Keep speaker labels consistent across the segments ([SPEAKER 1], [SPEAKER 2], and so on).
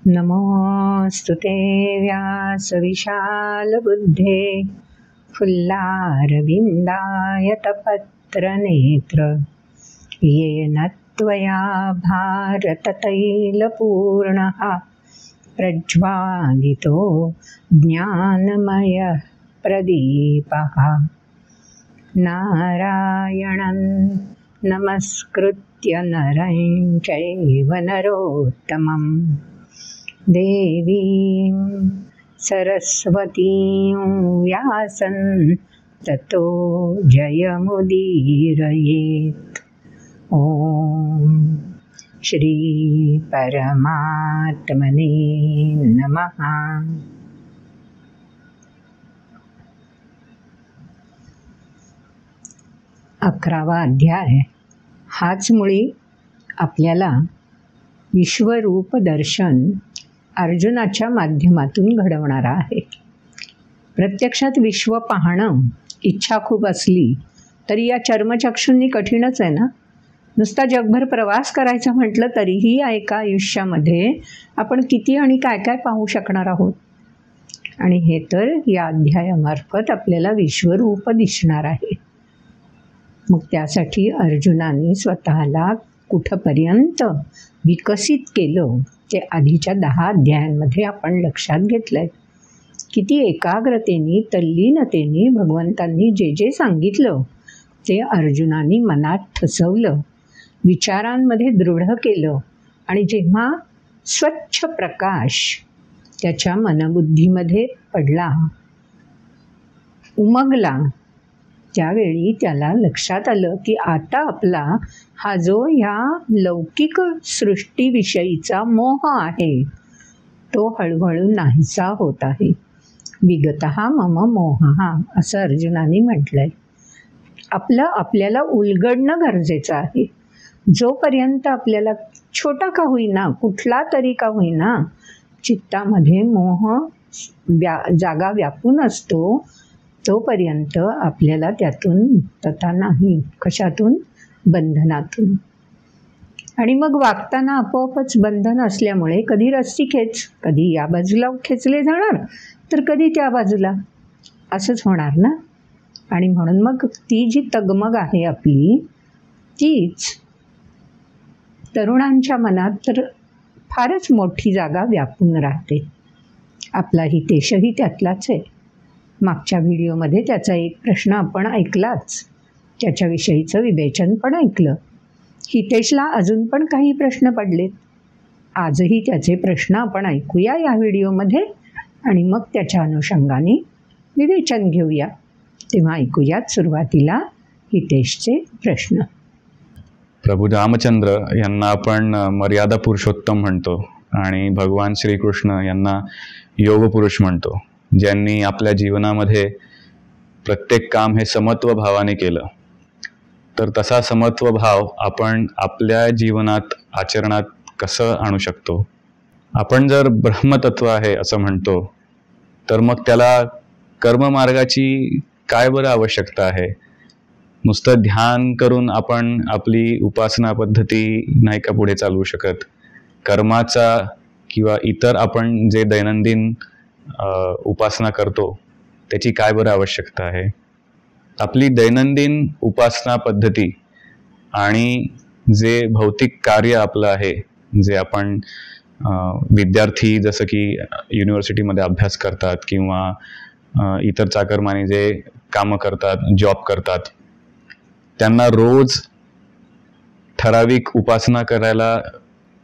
[SPEAKER 1] नमोस्तुते व्यासविशालबुद्धे फुल्लारविन्दायतपत्रनेत्र येन त्वया भारततैलपूर्णः प्रज्वालितो ज्ञानमयः प्रदीपः। नारायणं नमस्कृत्य नरं चैव नरोत्तमं देवीं सरस्वतीं व्यासं ततो जयमुदीरयेत्। ॐ श्री परमात्मने नमः। 11वा अध्याय हाच मुळी आपल्याला विश्वरूप दर्शन अर्जुनाच्या माध्यमातून घडवणारा आहे। प्रत्यक्षात विश्व पाहणं इच्छा खूप असली तरी या चर्मचक्षूंनी कठीणच आहे ना। नुसता जगभर प्रवास करायचा म्हटलं तरीही या एका आयुष्यामध्ये आपण किती आणि काय काय पाहू शकणार आहोत। आणि हे तर या अध्यायामार्फत आपल्याला विश्वरूप दिसणार आहे। मग त्यासाठी अर्जुनाने स्वतःला कुठपर्यंत विकसित केलं ते आधीच्या 10 अध्यायांमध्ये आपण लक्षात घेतलंय। किती एकाग्रतेने तल्लीनतेने भगवंतांनी जे जे सांगितलं ते अर्जुनाने मनात ठसवलं, विचारांमध्ये दृढ केलं आणि जेव्हा स्वच्छ प्रकाश त्याच्या मनबुद्धीमध्ये पडला, उमगला, त्यावेळी त्याला लक्षात आलं की आता आपला हा जो ह्या लौकिक सृष्टीविषयीचा मोह आहे तो हळूहळू नाहीसा होत आहे। विगतः मम मोहः असं अर्जुनाने म्हटलंय। आपल्याला उलगडणं गरजेचं आहे। जोपर्यंत आपल्याला छोटा का होईना, कुठला तरी का होईना चित्तामध्ये मोह जागा व्यापून असतो, तोपर्यंत आपल्याला त्यातून मुक्तता नाही। कशातून? बंधनातून। आणि मग वागताना आपोआपच बंधन असल्यामुळे कधी रस्सी खेच, कधी या बाजूला खेचले जाणार तर कधी त्या बाजूला, असंच होणार ना। आणि म्हणून मग ती जी तगमग आहे आपली, तीच तरुणांच्या मनात तर फारच मोठी जागा व्यापून राहते। आपला हितेशही त्यातलाच आहे। मागच्या व्हिडिओमध्ये त्याचा एक प्रश्न आपण ऐकलाच, त्याच्याविषयीचं विवेचन पण ऐकलं। हितेशला अजून पण काही प्रश्न पडलेत, आजही त्याचे प्रश्न आपण ऐकूया या व्हिडिओमध्ये आणि मग त्याच्या अनुषंगाने विवेचन घेऊया। तेव्हा ऐकूयात सुरुवातीला हितेशचे प्रश्न।
[SPEAKER 2] प्रभू रामचंद्र यांना आपण मर्यादा पुरुषोत्तम म्हणतो आणि भगवान श्रीकृष्ण यांना योग पुरुष म्हणतो, ज्यांनी आपल्या जीवनामध्ये प्रत्येक काम हे समत्व भावाने केलं। तर तसा समत्व भाव आपण आपल्या जीवनात आचरणात कसं आणू शकतो? आपण जर ब्रह्मतत्व आहे असं म्हणतो तर मग त्याला कर्ममार्गाची काय बरं आवश्यकता आहे? नुसतं ध्यान करून आपण आपली उपासना पद्धती नाही का पुढे चालवू शकत? कर्माचा किंवा इतर आपण जे दैनंदिन उपासना करतो त्याची काय बरं आवश्यकता आहे? आपली दैनंदिन उपासना पद्धती आणि जे भौतिक कार्य आपलं आहे, जे आपण विद्यार्थी जसं की युनिव्हर्सिटीमध्ये अभ्यास करतात किंवा इतर चाकरमानी जे कामं करतात, जॉब करतात, त्यांना रोज ठराविक उपासना करायला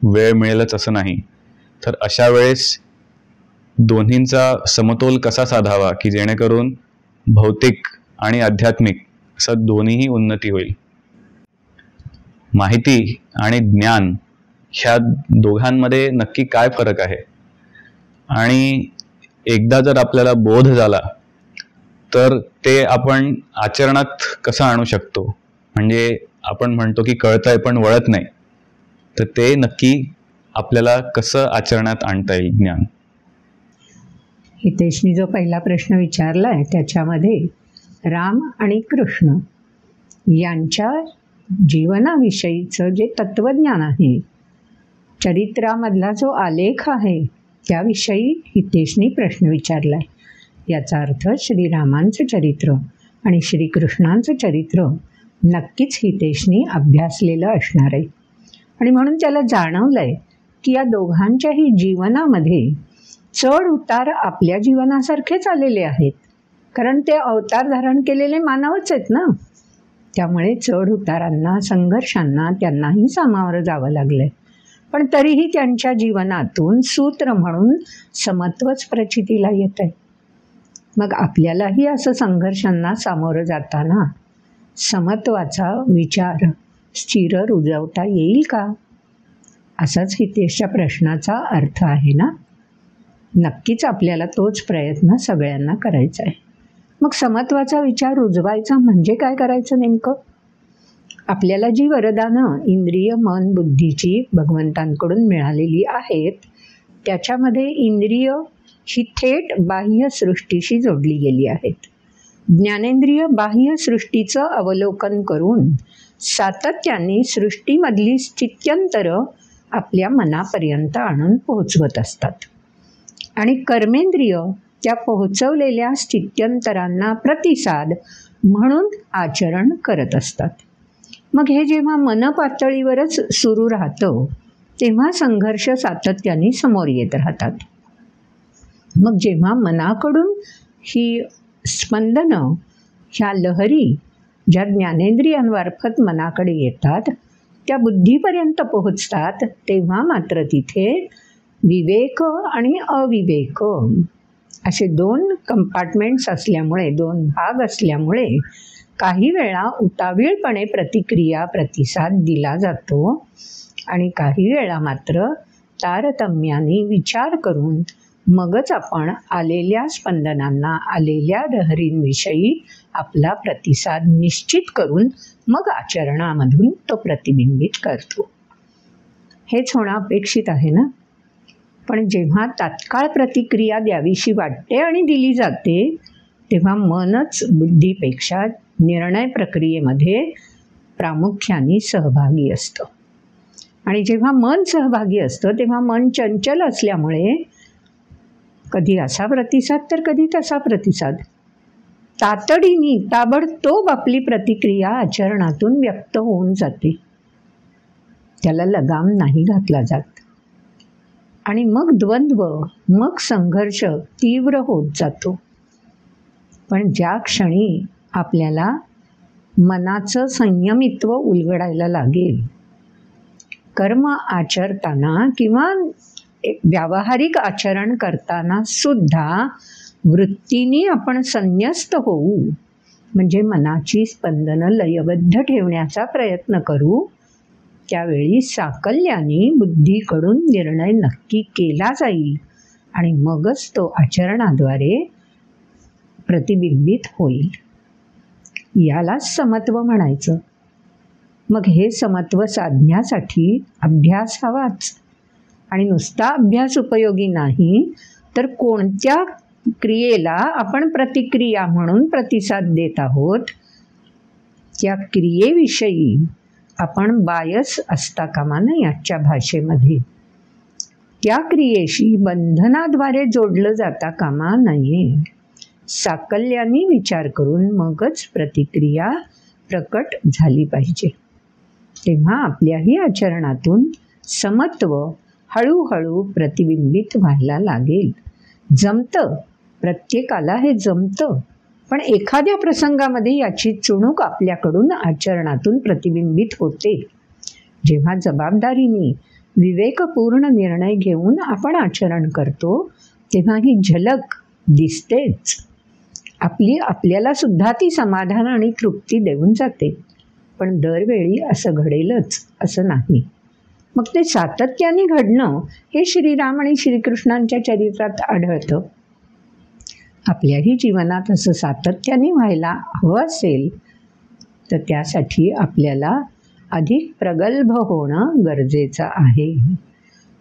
[SPEAKER 2] वेळ मिळेलच असं नाही। तर अशा वेळेस दोन्हींचा समतोल कसा साधावा की जेणेकरून भौतिक आणि आध्यात्मिक असं दोन्हीही उन्नती होईल? माहिती आणि ज्ञान ह्या दोघांमध्ये नक्की काय फरक आहे? आणि एकदा जर आपल्याला बोध झाला तर ते आपण आचरणात कसं आणू शकतो, म्हणजे आपण म्हणतो की कळतंय पण वळत नाही, तर ते नक्की आपल्याला कसं आचरणात आणता येईल ज्ञान?
[SPEAKER 1] हितेशनी जो पहिला प्रश्न विचारलाय त्याच्यामध्ये राम आणि कृष्ण यांच्या जीवनाविषयीचं जे तत्वज्ञान आहे, चरित्रामधला जो आलेख आहे, त्याविषयी हितेशनी प्रश्न विचारलाय. याचा अर्थ श्रीरामांचं चरित्र आणि श्रीकृष्णांचं चरित्र नक्कीच हितेशनी अभ्यासलेलं असणार आहे. आणि म्हणून त्याला जाणवलंय की या दोघांच्याही जीवनामध्ये चढ उतार आपल्या जीवनासारखेच आलेले आहेत, कारण ते अवतार धारण केलेले मानवच आहेत ना. त्यामुळे चढ उतारांना, संघर्षांना त्यांनाही सामावरं जावं लागलंय. पण तरीही त्यांच्या जीवनातून सूत्र म्हणून समत्वच प्रचितीला येत आहे. मग आपल्यालाही असं संघर्षांना सामोरं जाताना समत्वाचा विचार स्थिर रुजवता येईल का? असाच हितेशच्या प्रश्नाचा अर्थ आहे ना. नक्कीच आपल्याला तोच प्रयत्न सगळ्यांना करायचा आहे. मग समत्वाचा विचार रुजवायचा म्हणजे काय करायचं नेमकं? आपल्याला जी वरदानं इंद्रिय, मन, बुद्धीची भगवंतांकडून मिळालेली आहेत, त्याच्यामध्ये इंद्रिय ही थेट बाह्य सृष्टीशी जोडली गेली आहेत. ज्ञानेंद्रिय बाह्य सृष्टीचं अवलोकन करून सातत्याने सृष्टीमधली स्थित्यंतरं आपल्या मनापर्यंत आणून पोहोचवत असतात. आणि कर्मेंद्रिय त्या पोहोचवलेल्या स्थित्यंतरांना प्रतिसाद म्हणून आचरण करत असतात. मग हे जेव्हा मनपातळीवरच सुरू राहतं तेव्हा संघर्ष सातत्याने समोर येत राहतात. मग जेव्हा मनाकडून ही स्पंदनं, ह्या लहरी ज्या ज्ञानेंद्रियांमार्फत मनाकडे येतात त्या बुद्धीपर्यंत पोहोचतात, तेव्हा मात्र तिथे विवेक आणि अविवेक असे दोन कंपार्टमेंट्स असल्यामुळे, दोन भाग असल्यामुळे काही वेळा उतावीळपणे प्रतिसाद दिला जातो आणि काही वेळा मात्र तारतम्याने विचार करून मगच आपण आलेल्या स्पंदनांना, आलेल्या लहरींविषयी आपला प्रतिसाद निश्चित करून मग आचरणामधून तो प्रतिबिंबित करतो. हेच होणं अपेक्षित आहे ना. पण जेव्हा तात्काळ प्रतिक्रिया द्यावीशी वाटते आणि दिली जाते तेव्हा मनच बुद्धीपेक्षा निर्णय प्रक्रियेमध्ये प्रामुख्याने सहभागी असतं. आणि जेव्हा मन सहभागी असतं तेव्हा मन चंचल असल्यामुळे कधी असा प्रतिसाद तर कधी तसा प्रतिसाद, तातडीने ताबडतोब आपली प्रतिक्रिया आचरणातून व्यक्त होऊन जाते. त्याला लगाम नाही घातला जात. आणि मग द्वंद्व, मग संघर्ष तीव्र होत जातो. पण ज्या क्षणी आपल्याला मनाचं संयमित्व उलगडायला लागेल, कर्म आचरताना किंवा व्यावहारिक आचरण करताना सुद्धा वृत्तीने आपण संन्यस्त होऊ, म्हणजे मनाची स्पंदनं लयबद्ध ठेवण्याचा प्रयत्न करू, त्यावेळी साकल्याने बुद्धीकडून निर्णय नक्की केला जाईल आणि मगच तो आचरणाद्वारे प्रतिबिंबित होईल. यालाच समत्व म्हणायचं. मग हे समत्व साधण्यासाठी अभ्यास हवाच. आणि नुसता अभ्यास उपयोगी नाही, तर कोणत्या क्रियेला आपण प्रतिक्रिया म्हणून प्रतिसाद देत आहोत त्या क्रियेविषयी आपण बायस असता कामा नये. आजच्या भाषेमध्ये त्या क्रियेशी बंधनाद्वारे जोडलं जाता कामा नये. साकल्याने विचार करून मगच प्रतिक्रिया प्रकट झाली पाहिजे. तेव्हा आपल्याही आचरणातून समत्व हळूहळू प्रतिबिंबित व्हायला लागेल. जमतं, प्रत्येकाला हे जमतं, पण एखाद्या प्रसंगामध्ये याची चुणूक आपल्याकडून आचरणातून प्रतिबिंबित होते. जेव्हा जबाबदारीने विवेकपूर्ण निर्णय घेऊन आपण आचरण करतो तेव्हा ही झलक दिसतेच. आपल्याला सुद्धा ती समाधान आणि तृप्ती देऊन जाते. पण दरवेळी असं घडेलच असं नाही. मग ते सातत्याने घडणं हे श्रीराम आणि श्रीकृष्णांच्या चरित्रात आढळतं. आपल्याही जीवनात असं सातत्याने व्हायला हवं असेल तर त्यासाठी आपल्याला अधिक प्रगल्भ होणं गरजेचं आहे.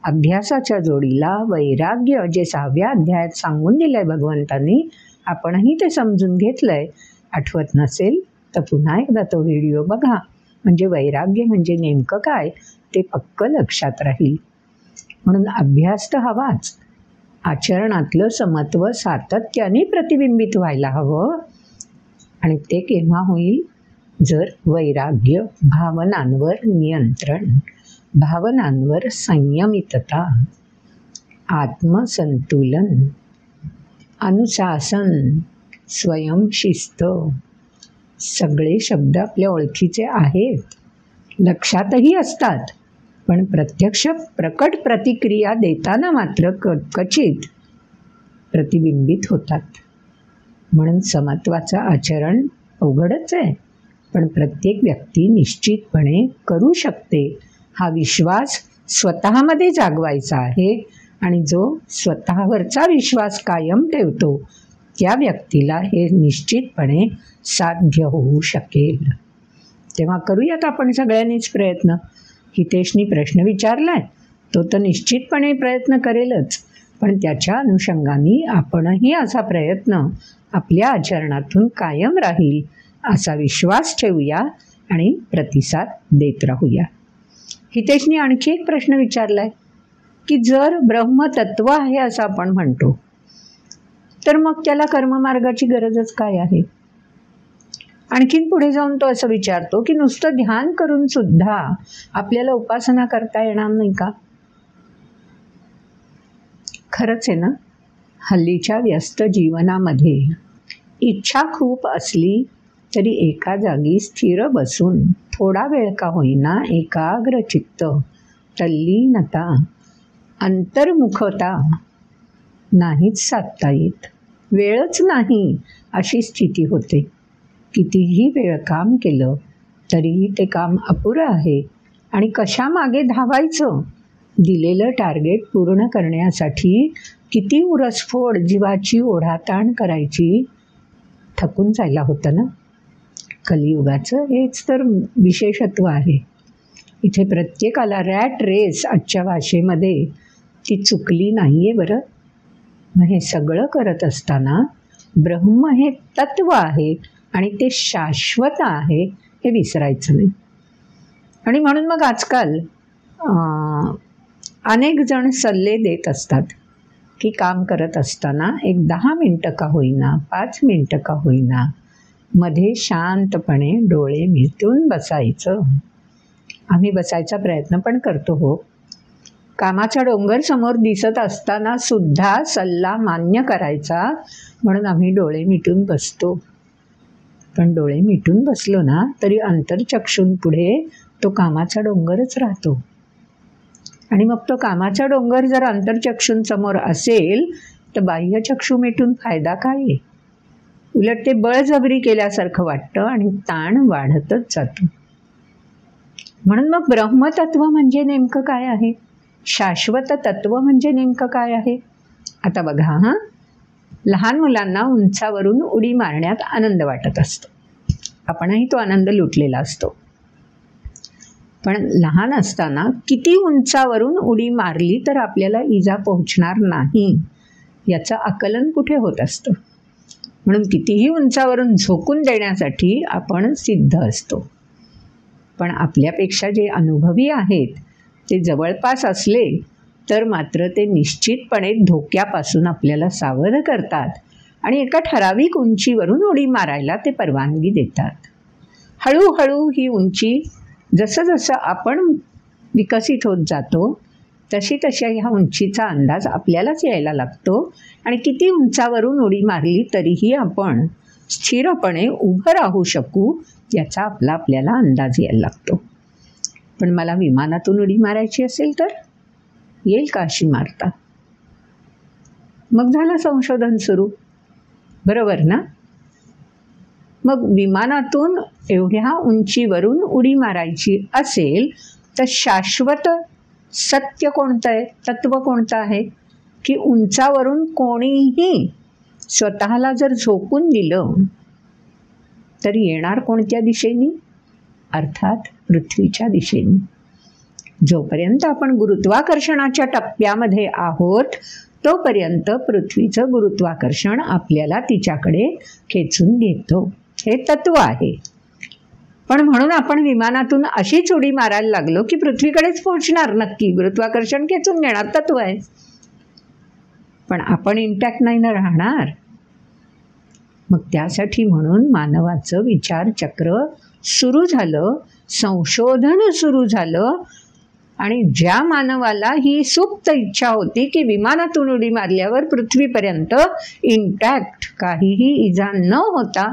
[SPEAKER 1] अभ्यासाच्या जोडीला वैराग्य जे 6व्या अध्यायात सांगून दिलं आहे भगवंतांनी, आपणही ते समजून घेतलं आहे. आठवत नसेल तर पुन्हा एकदा तो व्हिडिओ बघा, म्हणजे वैराग्य म्हणजे नेमकं काय ते पक्क लक्षात राहील. म्हणून अभ्यास तर हवाच, आचरणातलं समत्व सातत्याने प्रतिबिंबित व्हायला हवं. आणि ते केव्हा होईल? जर वैराग्य, भावनांवर नियंत्रण, भावनांवर संयमितता, आत्मसंतुलन, अनुशासन, स्वयंशिस्त, सगळे शब्द आपल्या ओळखीचे आहेत, लक्षातही असतात, पण प्रत्यक्ष प्रकट प्रतिक्रिया देताना मात्र क्वचित प्रतिबिंबित होतात. म्हणून समत्वाचं आचरण अवघडच आहे, पण प्रत्येक व्यक्ती निश्चितपणे करू शकते हा विश्वास स्वतःमध्ये जागवायचा आहे. आणि जो स्वतःवरचा विश्वास कायम ठेवतो त्या व्यक्तीला हे निश्चितपणे साध्य होऊ शकेल. तेव्हा करूयात आपण सगळ्यांनीच प्रयत्न. हितेशनी प्रश्न विचारलाय, तो तर निश्चितपणे प्रयत्न करेलच, पण त्याच्या अनुषंगाने आपणही असा प्रयत्न आपल्या आचरणातून कायम राहील असा विश्वास ठेवूया आणि प्रतिसाद देत राहूया. हितेशनी आणखी एक प्रश्न विचारलाय की जर ब्रह्मतत्व आहे असं आपण म्हणतो तर मग त्याला कर्ममार्गाची गरजच काय आहे? आणखीन पुढे जाऊन तो असं विचारतो की नुसतं ध्यान करून सुद्धा आपल्याला उपासना करता येणार नाही का? खरंच आहे ना, हल्लीच्या व्यस्त जीवनामध्ये इच्छा खूप असली तरी एका जागी स्थिर बसून थोडा वेळ का होईना एकाग्र चित्त, तल्लीनता, अंतर्मुखता नाहीच साधता येत. वेळच नाही अशी स्थिती होते. कितीही वेळ काम केलं तरीही ते काम अपुरं आहे आणि कशामागे धावायचं? दिलेलं टार्गेट पूर्ण करण्यासाठी किती उरसफोड, जीवाची ओढाताण करायची, थकून जायला होतं ना. कलियुगाचं हेच तर विशेषत्व आहे. इथे प्रत्येकाला रॅट रेस आजच्या भाषेमध्ये ती चुकली नाही आहे बरं. मग हे सगळं करत असताना ब्रह्म हे तत्व आहे आणि ते शाश्वत आहे हे विसरायचं नाही. आणि म्हणून मग आजकाल अनेक जण सल्ले देत असतात की काम करत असताना एक 10 मिनटं का होईना, 5 मिनटं का होईना मध्ये शांतपणे डोळे मिटून बसायचं. आम्ही बसायचा प्रयत्न पण करतो हो. कामाचा डोंगर समोर दिसत असताना सुद्धा सल्ला मान्य करायचा म्हणून आम्ही डोळे मिटून बसतो. पण डोळे मिटून बसलो ना तरी अंतर्चक्षूंपुढे तो कामाचा डोंगरच राहतो. आणि मग तो कामाचा डोंगर जर अंतर्चक्षूंसमोर असेल तर बाह्यचक्षू मिटून फायदा काय आहे? उलट ते बळजबरी केल्यासारखं वाटतं आणि ताण वाढतच जातो. म्हणून मग ब्रह्मतत्व म्हणजे नेमकं काय आहे? शाश्वत तत्व म्हणजे नेमकं काय आहे? आता बघा हां, लहान मुलांना उंचावरून उडी मारण्यात आनंद वाटत असतो. आपणही तो आनंद लुटलेला असतो. पण लहान असताना किती उंचावरून उडी मारली तर आपल्याला इजा पोहोचणार नाही याचं आकलन कुठे होत असतं. म्हणून कितीही उंचावरून झोकून देण्यासाठी आपण सिद्ध असतो. पण आपल्यापेक्षा जे अनुभवी आहेत ते जवळपास असले तर मात्र ते निश्चितपणे धोक्यापासून आपल्याला सावध करतात आणि एका ठराविक उंचीवरून उडी मारायला ते परवानगी देतात. हळूहळू ही उंची जसं जसं आपण विकसित होत जातो तशी तशा ह्या उंचीचा अंदाज आपल्यालाच यायला लागतो आणि किती उंचावरून उडी मारली तरीही आपण स्थिरपणे उभं राहू शकू याचा आपल्याला अंदाज यायला लागतो. पण मला विमानातून उडी मारायची असेल तर येईल का अशी मारता? मग झालं संशोधन सुरू, बरोबर ना? मग विमानातून एवढ्या उंचीवरून उडी मारायची असेल तर शाश्वत सत्य कोणतं आहे, तत्व कोणतं आहे की उंचावरून कोणीही स्वतःला जर झोकून दिलं तर येणार कोणत्या दिशेने? अर्थात पृथ्वीच्या दिशेने. जोपर्यंत आपण गुरुत्वाकर्षणाच्या टप्प्यामध्ये आहोत तोपर्यंत पृथ्वीचं गुरुत्वाकर्षण आपल्याला तिच्याकडे खेचून घेतो. हे तत्व आहे. पण म्हणून आपण विमानातून अशीच उडी मारायला लागलो की पृथ्वीकडेच पोहोचणार नक्की. गुरुत्वाकर्षण खेचून घेणार तत्व आहे. पण आपण इंटॅक्ट नाही ना राहणार. मग त्यासाठी म्हणून मानवाचं विचारचक्र सुरू झालं, संशोधन सुरू झालं. आणि ज्या मानवाला ही सुप्त इच्छा होती की विमानातून उडी मारल्यावर पृथ्वीपर्यंत इंटॅक्ट काहीही इजा न होता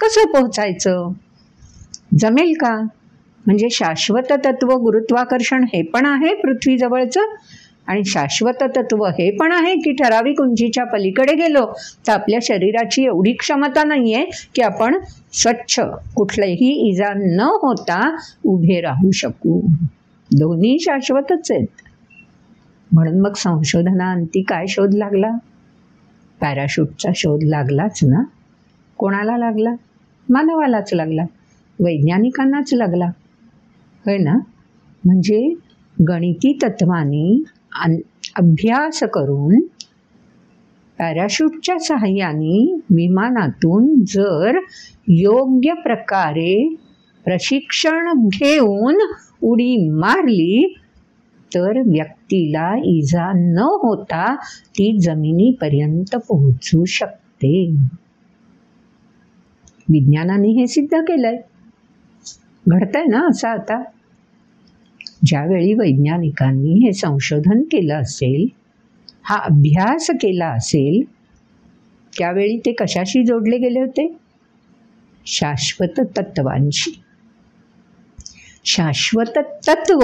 [SPEAKER 1] कसं पोहोचायचं, जमेल का? म्हणजे शाश्वत तत्व गुरुत्वाकर्षण हे पण आहे पृथ्वीजवळचं, आणि शाश्वत तत्व हे पण आहे की ठराविक उंचीच्या पलीकडे गेलो तर आपल्या शरीराची एवढी क्षमता नाही आहे की आपण स्वच्छ कुठलीही इजा न होता उभे राहू शकू. दोन्ही शाश्वतच आहेत. म्हणून मग संशोधनाअंती काय शोध लागला? पॅराशूटचा शोध लागलाच ना. कोणाला लागला? मानवालाच लागला, वैज्ञानिकांनाच लागला, होय ना. म्हणजे गणिती तत्वाने अभ्यास करून पॅराशूटच्या सहाय्याने विमानातून जर योग्य प्रकारे प्रशिक्षण घेऊन उडी मारली तर व्यक्तीला इजा न होता ती जमिनीपर्यंत पोहोचू शकते. विज्ञानाने हे सिद्ध केलंय. घडतंय ना असं आता. ज्यावेळी वैज्ञानिकांनी हे संशोधन केलं असेल, हा अभ्यास केला असेल, त्यावेळी ते कशाशी जोडले गेले होते? शाश्वत तत्वांशी. शाश्वत तत्व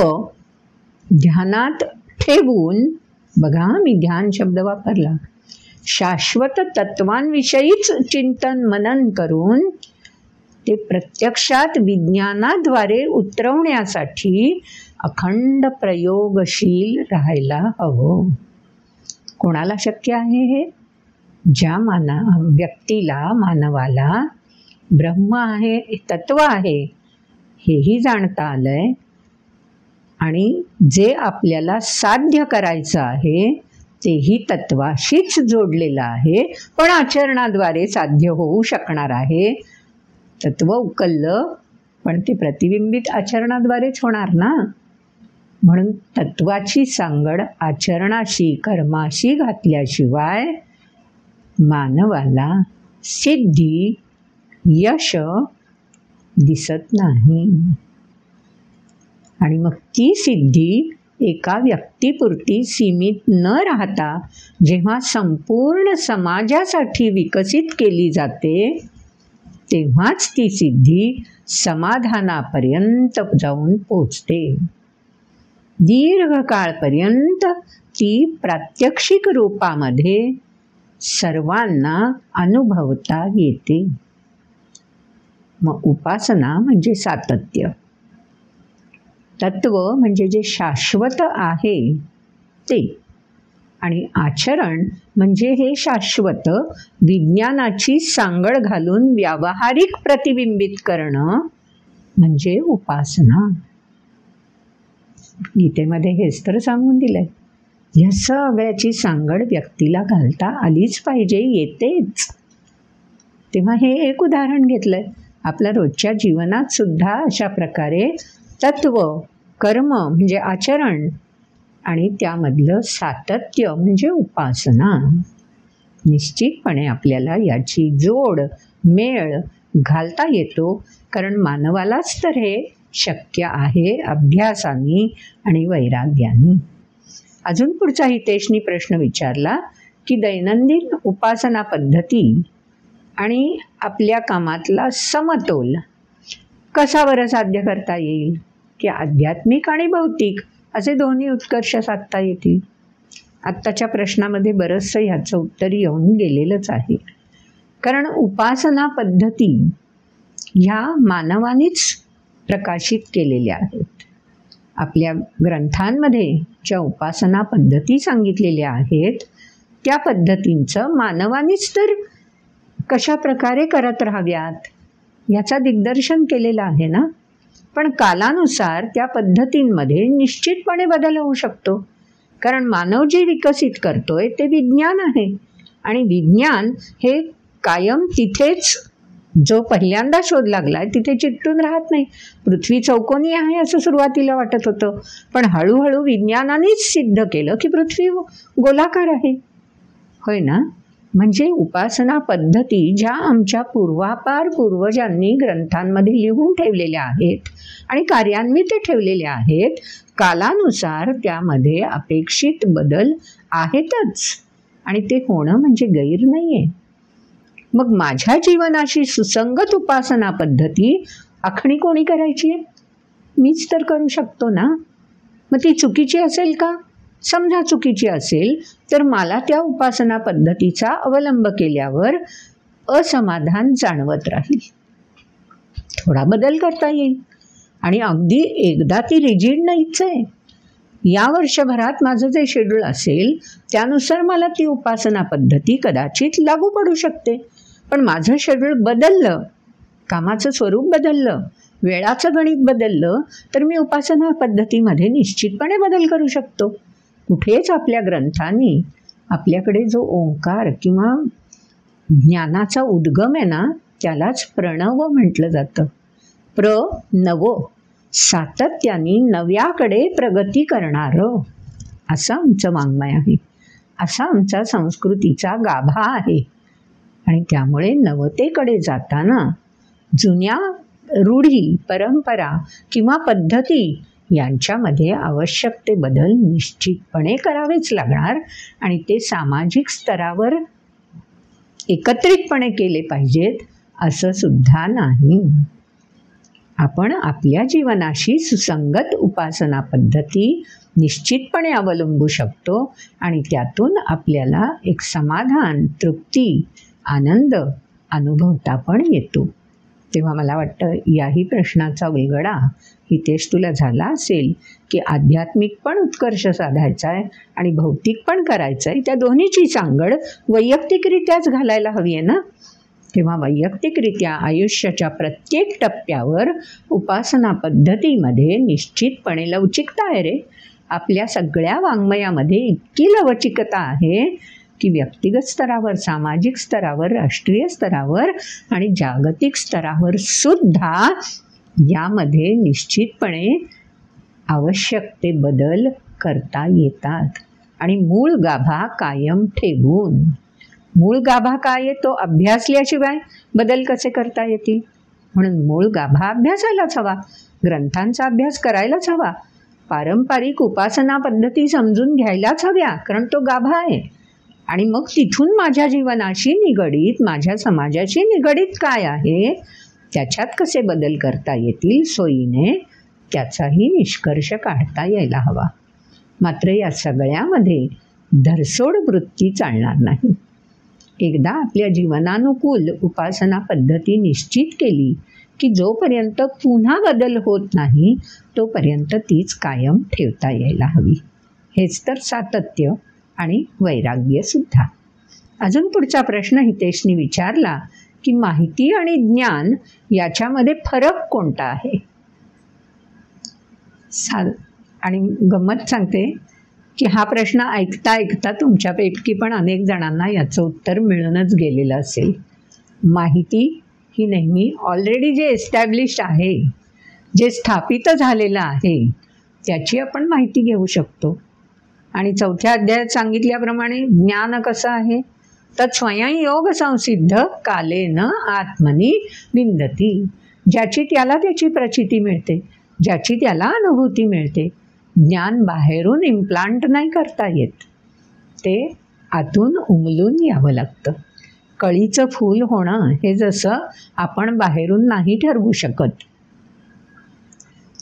[SPEAKER 1] ध्यानात ठेवून, बघा मी ध्यान शब्द वापरला, शाश्वत तत्वांविषयीच चिंतन मनन करून ते प्रत्यक्षात विज्ञानाद्वारे उतरवण्यासाठी अखंड प्रयोगशील राहायला हवं. कोणाला शक्य आहे हे? ज्या व्यक्तीला, मानवाला ब्रह्म आहे, तत्व आहे हेही जाणता आलंय, आणि जे आपल्याला साध्य करायचं आहे तेही तत्वाशीच जोडलेलं आहे, पण आचरणाद्वारे साध्य होऊ शकणार आहे. तत्व उकललं पण ते प्रतिबिंबित आचरणाद्वारेच होणार ना. म्हणून तत्वाची सांगड आचरणाशी, कर्माशी घातल्याशिवाय मानवाला सिद्धी, यश दिसत नाही. आणि मग ती सिद्धी एका व्यक्तीपुरती सीमित न राहता जेव्हा संपूर्ण समाजासाठी विकसित केली जाते तेव्हाच ती सिद्धी समाधानापर्यंत जाऊन पोचते. दीर्घकाळपर्यंत ती प्रात्यक्षिक रूपामध्ये सर्वांना अनुभवता येते. मग उपासना म्हणजे सातत्य, तत्व म्हणजे जे शाश्वत आहे ते, आणि आचरण म्हणजे हे शाश्वत विज्ञानाची सांगड घालून व्यावहारिक प्रतिबिंबित करणं म्हणजे उपासना. गीतेमध्ये हेच तर सांगून दिलंय. या सगळ्याची सांगड व्यक्तीला घालता आलीच पाहिजे, येतेच. तेव्हा हे एक उदाहरण घेतलंय. आपल्या रोजच्या जीवनात सुद्धा अशा प्रकारे तत्व, कर्म म्हणजे आचरण, आणि त्यामधलं सातत्य म्हणजे उपासना. निश्चितपणे आपल्याला याची जोड, मेळ घालता येतो, कारण मानवालाच तर हे शक्य आहे अभ्यासाने आणि वैराग्याने. अजून पुढचा हितेशनी प्रश्न विचारला की दैनंदिन उपासना पद्धती आणि आपल्या कामातला समतोल कसा बरं साध्य करता येईल, की आध्यात्मिक आणि भौतिक असे दोन्ही उत्कर्ष साधता येतील. आत्ताच्या प्रश्नामध्ये बरंचसं ह्याचं उत्तर येऊन गेलेलंच आहे. कारण उपासना पद्धती ह्या मानवानेच प्रकाशित केलेल्या आहेत. आपल्या ग्रंथांमध्ये ज्या उपासना पद्धती सांगितलेल्या आहेत त्या पद्धतींचं मानवानेच तर कशा प्रकारे करत राहाव्यात याचा दिग्दर्शन केलेलं आहे ना. पण कालानुसार त्या पद्धतींमध्ये निश्चितपणे बदल होऊ शकतो. कारण मानव जे विकसित करतोय ते विज्ञान आहे. आणि विज्ञान हे कायम तिथेच, जो पहिल्यांदा शोध लागलाय तिथे चिकटून राहत नाही. पृथ्वी चौकोनी आहे असं सुरुवातीला वाटत होतं, पण हळूहळू विज्ञानानेच सिद्ध केलं की पृथ्वी गोलाकार आहे. होय ना. म्हणजे उपासना पद्धती ज्या आमच्या पूर्वजांनी ग्रंथांमध्ये लिहून ठेवलेल्या आहेत आणि कार्यान्वित ठेवलेल्या आहेत, कालानुसार त्यामध्ये अपेक्षित बदल आहेतच आणि ते होणं म्हणजे गैर नाही आहे. मग माझ्या जीवनाशी सुसंगत उपासना पद्धती आखणी कोणी करायची आहे? मीच तर करू शकतो ना. मग ती चुकीची असेल का? समजा चुकीची असेल तर मला त्या उपासना पद्धतीचा अवलंब केल्यावर असमाधान जाणवत राहील. थोडा बदल करता येईल आणि अगदी एकदा ती रिजिड नाहीच आहे. या वर्षभरात माझं जे शेड्यूल असेल त्यानुसार मला ती उपासना पद्धती कदाचित लागू पडू शकते. पण माझं शेड्यूल बदललं, कामाचं स्वरूप बदललं, वेळाचं गणित बदललं तर मी उपासना पद्धतीमध्ये निश्चितपणे बदल करू शकतो. कुठेच आपल्या ग्रंथांनी आपल्याकडे जो ओंकार किंवा ज्ञानाचा उद्गम आहे ना, त्यालाच प्रणव म्हटलं जातं. प्रणव, सातत्याने नव्याकडे प्रगती करणारं, असं आमचं वाङ्मय आहे. असा आमचा संस्कृतीचा गाभा आहे. आणि त्यामुळे नवतेकडे जाताना जुन्या रूढी, परंपरा किंवा पद्धती यांच्यामध्ये आवश्यक ते बदल निश्चितपणे करावेच लागणार. आणि ते सामाजिक स्तरावर एकत्रितपणे केले पाहिजेत असं सुद्धा नाही. आपण आपल्या जीवनाशी सुसंगत उपासना पद्धती निश्चितपणे अवलंबू शकतो आणि त्यातून आपल्याला एक समाधान, तृप्ती, आनंद अनुभवता पण येतो. तेव्हा मला वाटतं याही प्रश्नाचा उलगडा हितेश तुला झाला असेल की आध्यात्मिक पण उत्कर्ष साधायचा आहे आणि भौतिक पण करायचं आहे. त्या दोन्हीची सांगड वैयक्तिकरित्याच घालायला हवी आहे ना. तेव्हा वैयक्तिकरित्या आयुष्याच्या प्रत्येक टप्प्यावर उपासना पद्धतीमध्ये निश्चितपणे लवचिकता आहे रे. आपल्या सगळ्या वाङ्मयामध्ये इतकी लवचिकता आहे की व्यक्तिगत स्तरावर, सामाजिक स्तरावर, राष्ट्रीय स्तरावर आणि जागतिक स्तरावर सुद्धा यामध्ये निश्चितपणे आवश्यक ते बदल करता येतात. आणि मूळ गाभा कायम ठेवून, मूळ गाभा काय तो अभ्यासल्याशिवाय बदल कसे करता येतील? म्हणून मूळ गाभा अभ्यासायलाच हवा, ग्रंथांचा अभ्यास करायलाच हवा, पारंपरिक उपासना पद्धती समजून घ्यायलाच हव्या, कारण तो गाभा आहे. आणि मग तिथून माझ्या जीवनाशी निगडीत, माझ्या समाजाशी निगडीत काय आहे, त्याच्यात कसे बदल करता येतील सोयीने, त्याचाही निष्कर्ष काढता यायला हवा. मात्र या सगळ्यामध्ये धरसोड वृत्ती चालणार नाही. एकदा आपल्या जीवनानुकूल उपासना पद्धती निश्चित केली की जोपर्यंत पुन्हा बदल होत नाही तोपर्यंत तीच कायम ठेवता यायला हवी. हेच तर सातत्य आणि वैराग्यसुद्धा. अजून पुढचा प्रश्न हितेशनी विचारला की माहिती आणि ज्ञान याच्यामध्ये फरक कोणता आहे. आणि गंमत सांगते की हा प्रश्न ऐकता ऐकता तुमच्यापैकी पण अनेक जणांना याचं उत्तर मिळूनच गेलेलं असेल. माहिती ही नेहमी ऑलरेडी जे एस्टॅब्लिश्ड आहे, जे स्थापित झालेलं आहे, त्याची आपण माहिती घेऊ शकतो. आणि 4थ्या अध्यायात सांगितल्याप्रमाणे ज्ञान कसं आहे तर स्वयं योग संसिद्ध कालेन आत्मनी विंदती. ज्याची त्याला त्याची प्रचिती मिळते, ज्याची त्याला अनुभूती मिळते. ज्ञान बाहेरून इम्प्लांट नाही करता येत, ते आतून उमलून यावं लागतं. कळीचं फूल होणं हे जसं आपण बाहेरून नाही ठरवू शकत.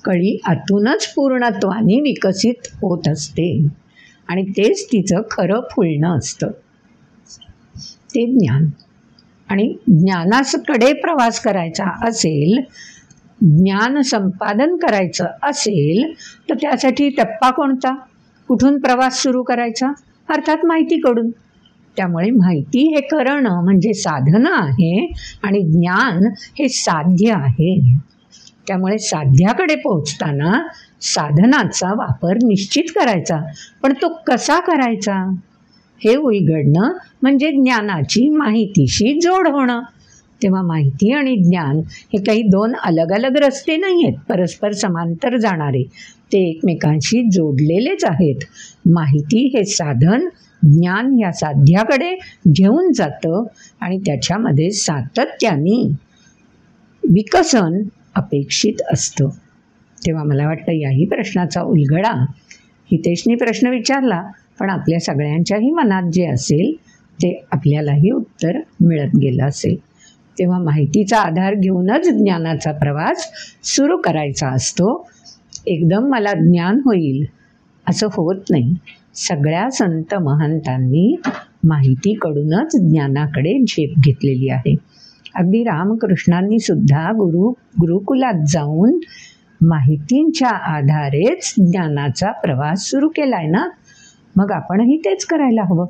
[SPEAKER 1] कळी आतूनच पूर्णत्वाने विकसित होत असते आणि तेच तिचं खरं फुलणं असतं, ते ज्ञान. आणि ज्ञानाकडे प्रवास करायचा असेल, ज्ञान संपादन करायचं असेल तर त्यासाठी टप्पा कोणता, कुठून प्रवास सुरू करायचा? अर्थात माहितीकडून. त्यामुळे माहिती हे करणं म्हणजे साधना आहे आणि ज्ञान हे साध्य आहे. त्यामुळे साध्याकडे पोहोचताना साधनाचा वापर निश्चित करायचा, पण तो कसा करायचा हे उलगडणं म्हणजे ज्ञानाची माहितीशी जोड होणं. तेव्हा माहिती आणि ज्ञान हे काही दोन अलग अलग रस्ते नाही आहेत, परस्पर समांतर जाणारे. ते एकमेकांशी जोडलेलेच आहेत. माहिती हे साधन ज्ञान या साध्याकडे घेऊन जातं आणि त्याच्यामध्ये सातत्याने विकसन अपेक्षित असतं. तेव्हा मला वाटतं याही प्रश्नाचा उलगडा हितेशनी प्रश्न विचारला, पण आपल्या सगळ्यांच्याही मनात जे असेल ते आपल्यालाही उत्तर मिळत गेलं असेल. तेव्हा माहितीचा आधार घेऊनच ज्ञानाचा प्रवास सुरू करायचा असतो. एकदम मला ज्ञान होईल असं होत नाही. सगळ्या संत महंतांनी माहितीकडूनच ज्ञानाकडे झेप घेतलेली आहे. अगदी रामकृष्णांनी सुद्धा गुरुकुलात जाऊन माहितींच्या आधारेच ज्ञानाचा प्रवास सुरू केला आहे ना. मग आपणही तेच करायला हवं.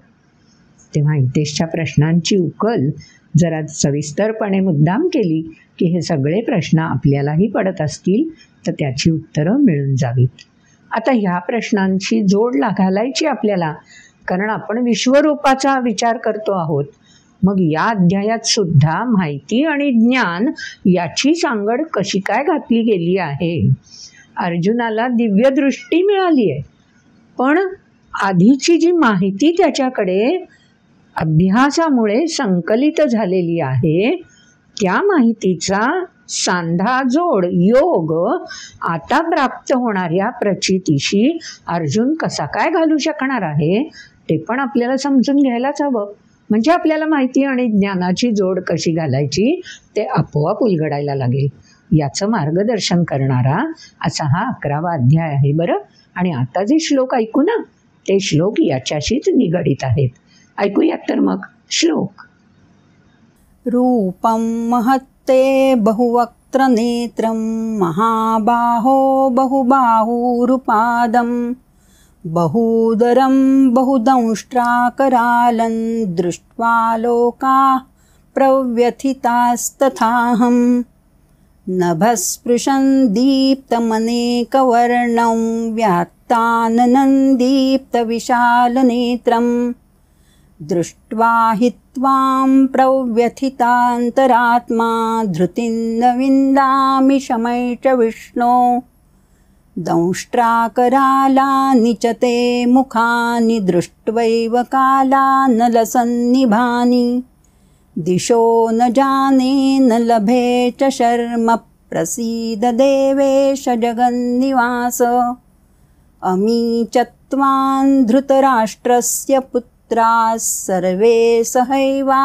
[SPEAKER 1] तेव्हा हितेशच्या प्रश्नांची उकल जरा सविस्तरपणे मुद्दाम केली की हे सगळे प्रश्न आपल्यालाही पडत असतील तर त्याची उत्तरं मिळून जावीत. आता ह्या प्रश्नांची जोड घालायची आपल्याला, कारण आपण विश्वरूपाचा विचार करतो आहोत. मग या अध्यायात सुद्धा माहिती आणि ज्ञान याची सांगड कशी काय घातली गेली आहे. अर्जुनाला दिव्यदृष्टी मिळाली आहे, पण आधीची जी माहिती त्याच्याकडे अभ्यासामुळे संकलित झालेली आहे त्या माहितीचा सांधा जोड योग आता प्राप्त होणाऱ्या प्रचितीशी अर्जुन कसा काय घालू शकणार आहे ते पण आपल्याला समजून घ्यायलाच हवं. म्हणजे आपल्याला माहिती आणि ज्ञानाची जोड कशी घालायची ते आपोआप उलगडायला लागेल. याचं मार्गदर्शन करणारा असा हा 11वा अध्याय आहे बरं. आणि आता जे श्लोक ऐकू ना ते श्लोक याच्याशीच निगडीत आहेत. ऐकूयात तर मग श्लोक.
[SPEAKER 3] रूपं महत्ते बहुवक्त्र नेत्रं महाबाहो बहुबाहुरुपादं बहुदरं बहुदंष्ट्राकरालं दृष्ट्वा लोकाः प्रव्यथितास्तथाहं नभस्पृशं दीप्तमनेकवर्णं व्यात्ताननं दीप्तविशालनेत्रं दृष्ट्वा हि त्वां प्रव्यथितान्तरात्मा धृतिं न विन्दामि शमैष विष्णो दंष्ट्राकरालानि च ते मुखानि दृष्ट्वैव कालानलसन्निभानि दिशो न जाने न लभे च शर्म प्रसीद देवेश जगन्निवास अमी च त्वां धृतराष्ट्रस्य पुत्राः सर्वे सहैवा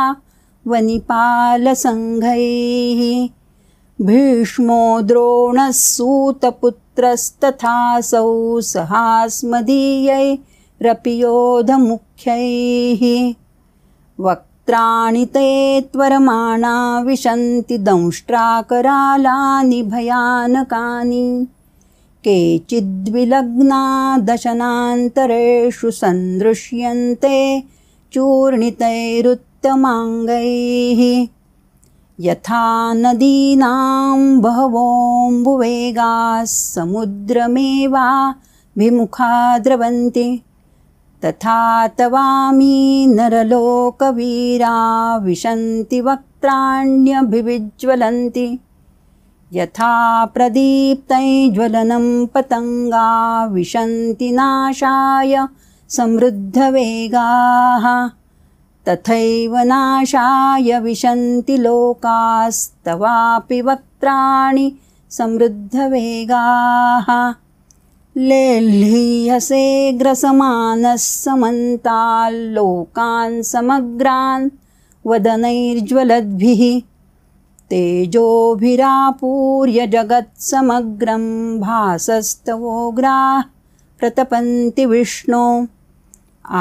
[SPEAKER 3] वनिपालसङ्घैः भीष्मो द्रोणः सूतपुत्रस्तथासौ सहास्मदीयैरपि योधमुख्यैः वक्त्राणि ते त्वरमाणा विशन्ति दंष्ट्राकरालानि भयानकानि केचिद्विलग्ना दशनान्तरेषु सन्दृश्यन्ते चूर्णितैरुत्तमाङ्गैः यथा नदीनां बहवोऽम्बुवेगाः समुद्रमेवाभिमुखा द्रवन्ति तथा तवामी नरलोकवीरा विशन्ति वक्त्राण्यभिविज्वलन्ति यथा प्रदीप्तैज्वलनं पतंगा विशन्ति नाशाय समृद्धवेगाः तथैव नाशाय विशन्ति लोकास्तवापि वक्त्राणि समृद्धवेगाः लेह्यसे ग्रसमानः समन्ताल्लोकान् समग्रान् वदनैर्ज्वलद्भिः तेजोभिरापूर्य जगत्समग्रं भासस्तवोग्राः प्रतपन्ति विष्णो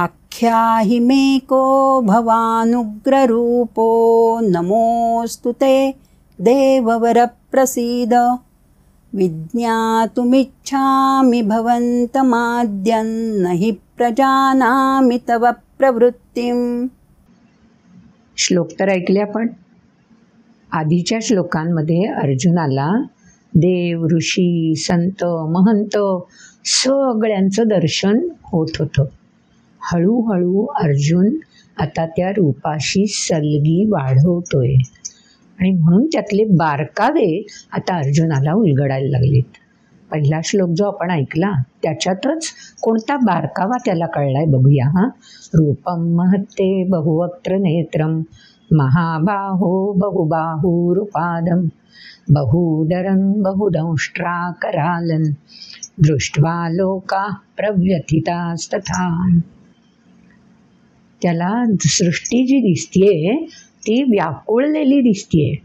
[SPEAKER 3] आख्याहि मे को भवानुग्ररूपो नमोऽस्तु ते देववरप्रसीद विज्ञातुमिच्छामि भवन्तमाद्यं न हि प्रजानामि तव प्रवृत्तिम्
[SPEAKER 1] श्लोक तर ऐकले आपण. आधीच्या श्लोकांमध्ये अर्जुनाला देव, ऋषी, संत, महंत सगळ्यांचं दर्शन होत होतं. हळूहळू अर्जुन आता त्या रूपाशी सलगी वाढवतोय आणि म्हणून त्यातले बारकावे आता अर्जुनाला उलगडायला लागलेत. पहिला श्लोक जो आपण ऐकला त्याच्यातच कोणता बारकावा त्याला कळलाय बघूया. रूपम महत्ते बहुवक्त्र नेत्रम महाबाहो बहुबाहुरुपादम बहुदरं बहुदंष्ट्राकरालं दृष्ट्वा लोका प्रव्यथितास्तथा. त्याला सृष्टी जी दिसतीये ती व्याकुळलेली दिसतीये.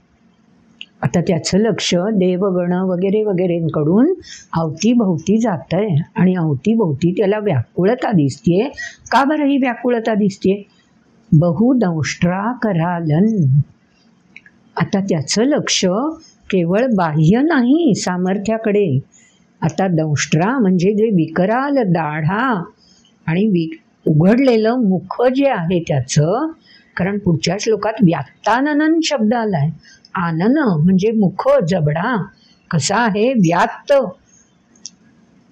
[SPEAKER 1] आता त्याचं लक्ष देवगण वगैरे वगैरेंकडून अवतीभोवती जात आहे आणि अवतीभोवती त्याला व्याकुळता दिसतीये. का बरं ही व्याकुळता दिसतीये? बहुदंष्ट्राकरालन. आता त्याचं लक्ष केवळ बाह्य नाही सामर्थ्याकडे. आता दंष्ट्रा म्हणजे जे विकराल दाढा आणि उघडलेलं मुख जे आहे त्याचं, कारण पुढच्या श्लोकात व्यात्तानन शब्द आलाय. आनन म्हणजे मुख, जबडा कसा आहे, व्यात्त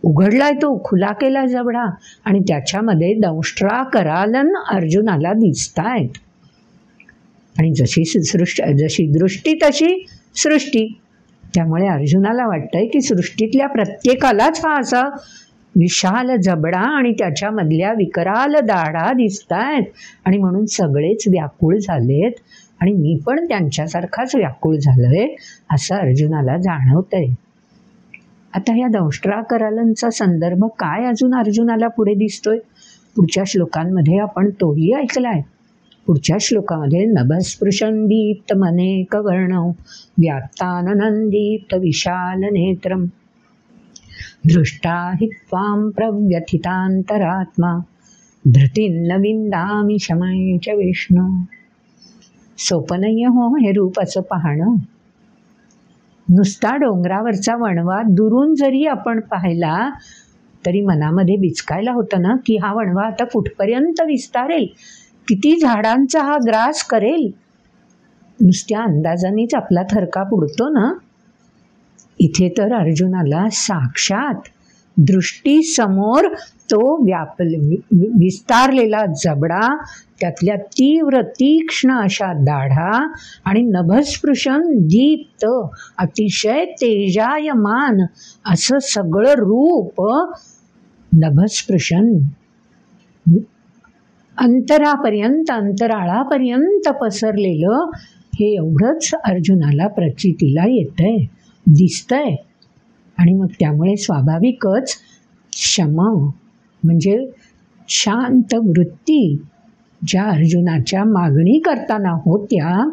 [SPEAKER 1] उघडलाय तो, खुला केला जबडा, आणि त्याच्यामध्ये दंष्ट्रा करालन अर्जुनाला दिसतायत. आणि जशी दृष्टी तशी सृष्टी. त्यामुळे अर्जुनाला वाटतंय की सृष्टीतल्या प्रत्येकालाच हा असा विशाल जबडा आणि त्याच्यामधल्या विकराल दाढा दिसतायत आणि म्हणून सगळेच व्याकुळ झालेत आणि मी पण त्यांच्यासारखाच व्याकुळ झालोय असं अर्जुनाला जाणवतंय. आता ह्या दंष्ट्राकरालांचा संदर्भ काय अजून अर्जुनाला पुढे दिसतोय? पुढच्या श्लोकांमध्ये आपण तोही ऐकलाय. पुढच्या श्लोकामध्ये नभस्पृशं दीप्तमनेक वर्णौ व्यात्ताननं दीप्त विशाल नेत्रम दृष्टा हि त्वां प्रव्यथितान्तरात्मा धृतीन्न विंदामि शमय च विष्णू. सोपं नाही हो हे रूपाचं पाहणं. नुसता डोंगरावरचा वणवा दुरून जरी आपण पाहिला तरी मनामध्ये बिचकायला होतं ना की हा वणवा आता कुठपर्यंत विस्तारेल, किती झाडांचा हा ग्रास करेल. नुसत्या अंदाजानेच आपला थरकाप उडतो ना. इथे तर अर्जुनाला साक्षात दृष्टीसमोर तो विस्तारलेला जबडा, त्यातल्या तीव्र तीक्ष्ण अशा दाढा आणि नभस्पृशन दीप्त अतिशय तेजायमान असं सगळं रूप, नभस्पृशन अंतरापर्यंत अंतराळापर्यंत पसरलेलं हे एवढंच अर्जुनाला प्रचितीला येतंय, दिसतंय. आणि मग त्यामुळे स्वाभाविकच शम म्हणजे शांत वृत्ती ज्या अर्जुनाच्या मागणी करताना होत्या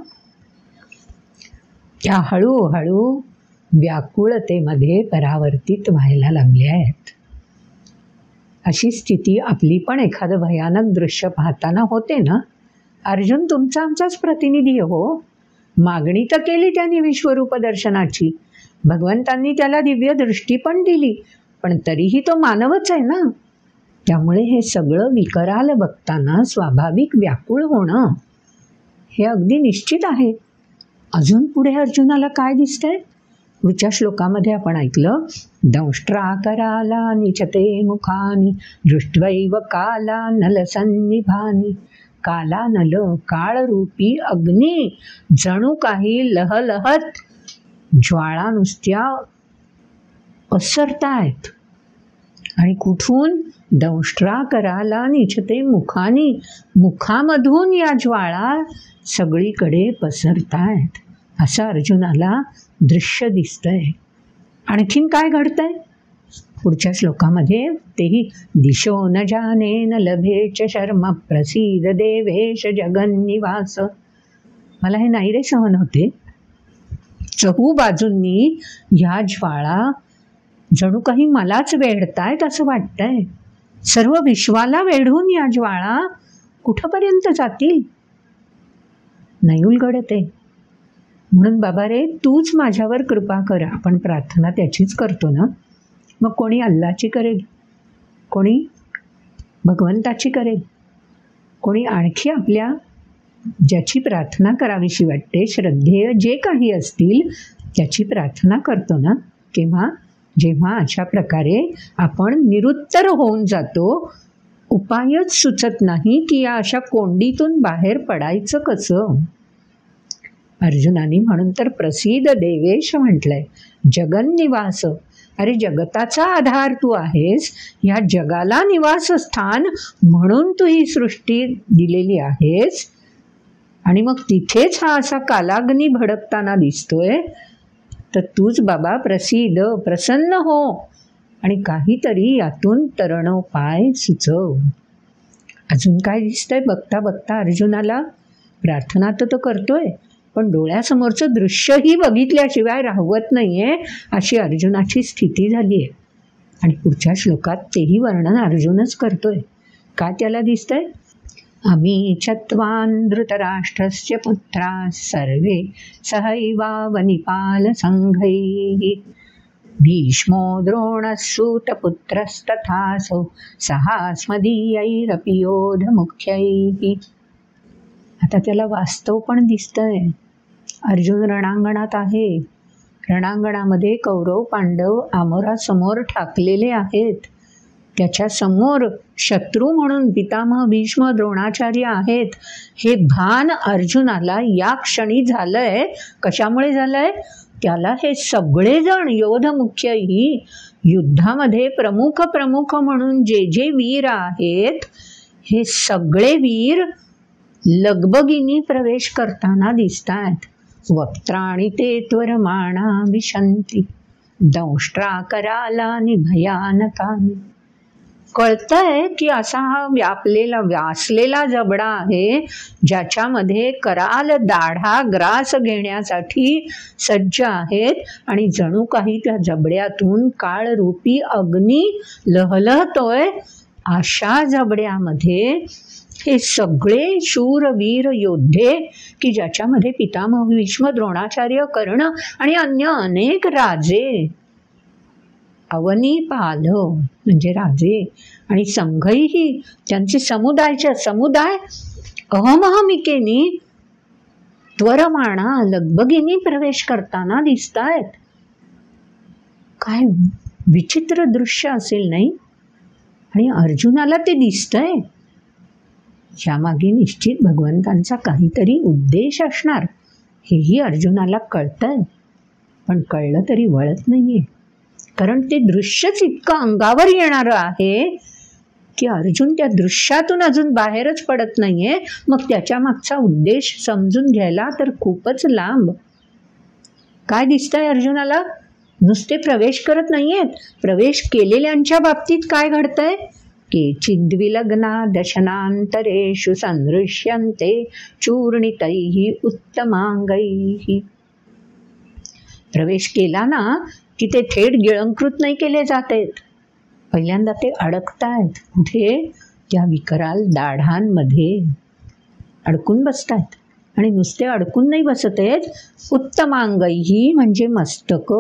[SPEAKER 1] त्या हळूहळू व्याकुळतेमध्ये परावर्तित व्हायला लागल्या आहेत. अशी स्थिती आपली पण एखादं भयानक दृश्य पाहताना होते ना. अर्जुन तुमचा आमचाच प्रतिनिधी हो. मागणी तर केली त्यांनी विश्वरूप दर्शनाची, भगवंतांनी त्याला दिव्य दृष्टी पण दिली, पण तरीही तो मानवच आहे ना. त्यामुळे हे सगळं विकराल बघताना स्वाभाविक व्याकुळ होणं हे अगदी निश्चित आहे. अजून पुढे अर्जुनाला काय दिसतंय? पुढच्या श्लोकामध्ये आपण ऐकलं, दंष्ट्राकराला निचते मुखानी दृष्ट्वैव काला नलसन्निभानी. काला नल काळरूपी अग्नी जणू काही लहलहत ज्वाळा नुसत्या पसरतायत. आणि कुठून? दंष्ट्राकराला निचते मुखानी, मुखामधून या ज्वाळा सगळीकडे पसरतायत असं अर्जुनाला दृश्य दिसतंय. आणखीन काय घडतंय पुढच्या श्लोकामध्ये? तेही दिशो न जाने न लभेच शर्म प्रसीद देवेश जगन्निवास. मला हे नाही रे सहन होते. चहू बाजूंनी ह्या ज्वाळा जणू काही मलाच वेढतायत असं वाटतंय. सर्व विश्वाला वेढून या ज्वाळा कुठपर्यंत जातील? नाही उलगडते. म्हणून बाबा रे तूच माझ्यावर कृपा कर. आपण प्रार्थना त्याचीच करतो ना. मग कोणी अल्लाची करेल, कोणी भगवंताची करेल, कोणी आणखी आपल्या ज्याची प्रार्थना करावीशी वाटते, श्रद्धेय जे काही असतील त्याची प्रार्थना करतो ना, जेव्हा अशा प्रकारे आपण निरुत्तर होऊन जातो, उपायच सुचत नाही की या अशा कोंडीतून बाहेर पडायचं कसं. अर्जुनाने म्हणून तर प्रसिद्ध देवेश म्हटलंय, जगन्निवास. अरे जगताचा आधार तू आहेस, ह्या जगाला निवासस्थान म्हणून तू ही सृष्टी दिलेली आहेस, आणि मग तिथेच हा असा कालाग्नी भडकताना दिसतोय. तर तूच बाबा प्रसिद्ध, प्रसन्न हो आणि काहीतरी यातून तरणोपाय सुचव. अजून काय दिसतंय बघता बघता अर्जुनाला? प्रार्थना तर तो करतोय, पण डोळ्यासमोरचं दृश्यही बघितल्याशिवाय राहवत नाहीये, अशी अर्जुनाची स्थिती झाली आहे. आणि पुढच्या श्लोकात तेही वर्णन अर्जुनच करतोय. काय त्याला दिसतंय? आम्ही चत्वान धृतराष्ट्रस्य पुत्रा सर्वे सहैवावनिपाल संघैः भीष्मो द्रोणसूतपुत्रस्तथासौ सहास्मदीयैरपि योधमुख्यैः. आता त्याला वास्तव पण दिसतंय. अर्जुन रणांगणात आहे. रणांगणामध्ये कौरव पांडव आमोरासमोर ठाकलेले आहेत. त्याच्या समोर शत्रू म्हणून पितामह भीष्म द्रोणाचार्य आहेत. हे भान अर्जुनाला या क्षणी झालंय. कशामुळे झालंय? त्याला हे सगळेजण योधमुख्यही, युद्धामध्ये प्रमुख म्हणून जे जे वीर आहेत, हे सगळे वीर लगबगीने प्रवेश करताना दिसतात. वक्त्राणि ते त्वरमाणा विशन्ति दंष्ट्रा करालानि भयानकानि. कळतंय की असा हा व्यासलेला जबडा आहे, ज्याच्यामध्ये कराल दाढा ग्रास घेण्यासाठी सज्ज आहेत, आणि जणू काही त्या जबड्यातून काळरूपी अग्नी लहलहतोय. अशा जबड्यामध्ये हे सगळे शूरवीर योद्धे, की ज्याच्यामध्ये पितामह भीष्म द्रोणाचार्य कर्ण आणि अन्य अनेक राजे, अवनीपाल म्हणजे राजे, आणि संघही त्यांचे समुदाय अहमहमिकेनी त्वरमाणा लगबगीनी प्रवेश करताना दिसतायत. काय विचित्र दृश्य असेल नाही? आणि अर्जुनाला ते दिसतंय. यामागे निश्चित भगवंतांचा काहीतरी उद्देश असणार, हेही अर्जुनाला कळतंय. पण कळलं तरी वळत नाहीये, कारण ते दृश्यच इतकं अंगावर येणारं आहे की अर्जुन त्या दृश्यातून अजून बाहेरच पडत नाहीये. मग त्याच्या मागचा उद्देश समजून घ्यायला तर खूपच लांब. काय दिसतंय अर्जुनाला? नुसते प्रवेश करत नाहीयेत, प्रवेश केलेल्यांच्या बाबतीत काय घडतंय? केचिद्विलग्ना दशनांतरेषु संदृश्यन्ते चूर्णितैः उत्तमांगैः. प्रवेश केला ना की ते थेट गिळंकृत नाही केले जात आहेत. पहिल्यांदा ते अडकतायत. कुठे? त्या विकराल दाढांमध्ये अडकून बसतायत. आणि नुसते अडकून नाही बसत आहेत, उत्तमांगैः म्हणजे मस्तक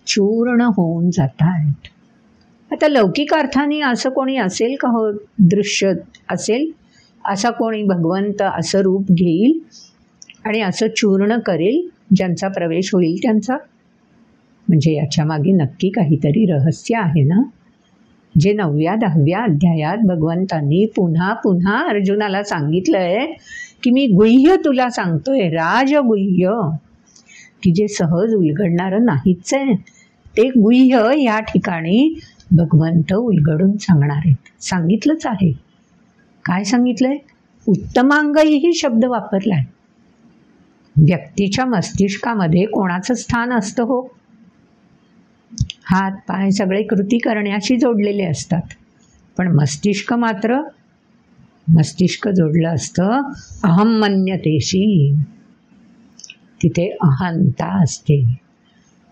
[SPEAKER 1] चूर्ण होऊन जात आहेत. आता लौकिक अर्थाने असं कोणी असेल का? हो, दृश्य असेल असा कोणी भगवंत असं रूप घेईल आणि असं चूर्ण करेल ज्यांचा प्रवेश होईल त्यांचा? म्हणजे याच्या मागे नक्की काहीतरी रहस्य आहे ना, जे 9व्या-10व्या अध्यायात भगवंतांनी पुन्हा पुन्हा अर्जुनाला सांगितलंय की मी गुह्य तुला सांगतोय, राजगुह्य, की जे सहज उलगडणारं नाहीच आहे. ते गुह्य या ठिकाणी भगवंत उलगडून सांगणार आहेत. सांगितलंच आहे. काय सांगितलंय? उत्तमांगही शब्द वापरलाय. व्यक्तीच्या मस्तिष्कामध्ये कोणाचं स्थान असतं हो? हात पाय सगळे कृती करण्याशी जोडलेले असतात, पण मस्तिष्क जोडलं असतं अहमन्यतेशी. तिथे अहंता असते.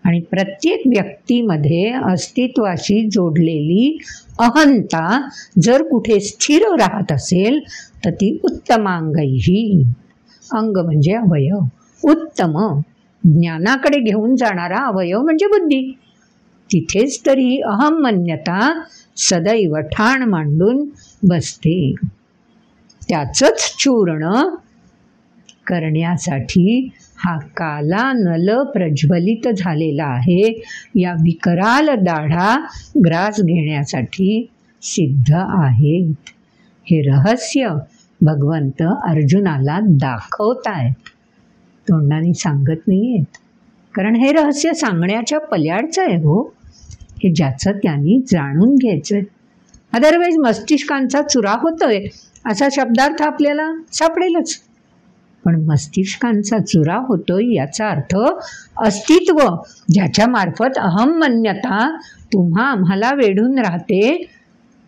[SPEAKER 1] आणि प्रत्येक व्यक्तीमध्ये अस्तित्वाशी जोडलेली अहंता जर कुठे स्थिर राहत असेल तर ती उत्तमांगही. अंग म्हणजे अवयव. उत्तम ज्ञानाकडे घेऊन जाणारा अवयव म्हणजे बुद्धी. तिथेच तरी अहमन्यता सदैव ठाण मांडून बसते. त्याचंच चूर्ण करण्यासाठी हा काला नल प्रज्वलित झालेला आहे. या विकराल दाढा ग्रास घेण्यासाठी सिद्ध आहेत. हे रहस्य भगवंत अर्जुनाला दाखवतायत, तोंडाने सांगत नाही आहेत. कारण हे रहस्य सांगण्याच्या पल्याडचं आहे हो. हे ज्याचं त्यांनी जाणून घ्यायचं. अदरवाईज मस्तिष्कांचा चुरा होतोय असा शब्दार्थ आपल्याला सापडेलच. पण मस्तिष्कांचा चुरा होतोय याचा अर्थ अस्तित्व ज्याच्या मार्फत अहममान्यता तुम्हा आम्हाला वेढून राहते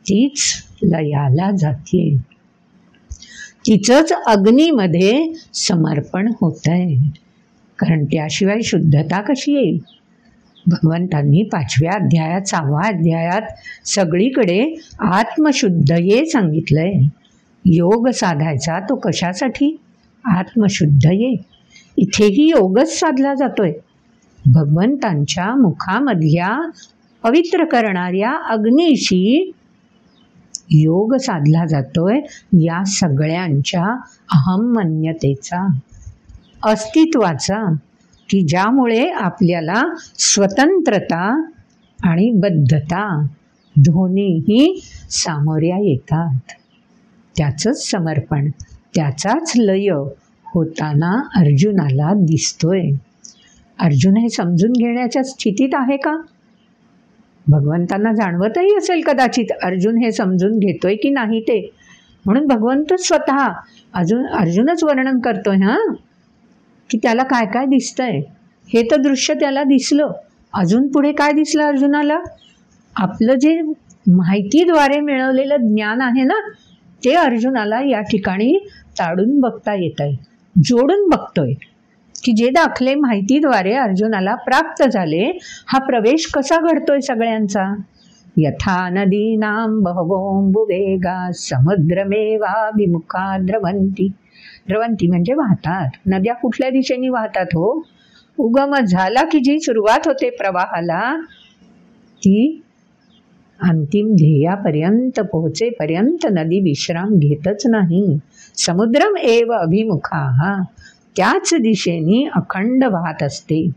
[SPEAKER 1] तीच लयाला जाते. तिचंच अग्नीमध्ये समर्पण होतंय. कारण त्याशिवाय शुद्धता कशी येईल? भगवंतांनी 5व्या अध्यायात 6व्या अध्यायात सगळीकडे आत्मशुद्ध ये सांगितलंय. योग साधायचा तो कशासाठी? आत्मशुद्ध ये. इथेही योगच साधला जातोय. भगवंतांच्या मुखामधल्या पवित्र करणाऱ्या अग्नीशी योग साधला जातोय. या सगळ्यांच्या अहममान्यतेचा, अस्तित्वाचा, की ज्यामुळे आपल्याला स्वतंत्रता आणि बद्धता दोन्हीही सामोऱ्या येतात. त्याचंच समर्पण, त्याचाच लय होताना अर्जुनाला दिसतोय. अर्जुन हे समजून घेण्याच्या स्थितीत आहे का? भगवंतांना जाणवतही असेल कदाचित अर्जुन हे समजून घेतोय की नाही ते. म्हणून भगवंत स्वतः अर्जुनच वर्णन करतोय की त्याला काय काय दिसतंय. हे तर दृश्य त्याला दिसलं. अजून पुढे काय दिसलं अर्जुनाला? आपलं जे माहितीद्वारे मिळवलेलं ज्ञान आहे ना, ते अर्जुनाला या ठिकाणी ताडून बघता येत आहे, जोडून बघतोय की जे दाखले माहितीद्वारे अर्जुनाला प्राप्त झाले, हा प्रवेश कसा घडतोय सगळ्यांचा. यथा नदीनां बहवोऽम्बुवेगा समुद्रमेवाभिमुखा द्रवन्ति. द्रवंती म्हणजे वाहतात. नद्या कुठल्या दिशेने वाहतात हो? उगम झाला की जी सुरुवात होते प्रवाहाला ती अंतिम ध्येयापर्यंत पोहोचेपर्यंत नदी विश्राम घेतच नाही. समुद्रम एव अभिमुखा, त्याच दिशेने अखंड वाहत असते.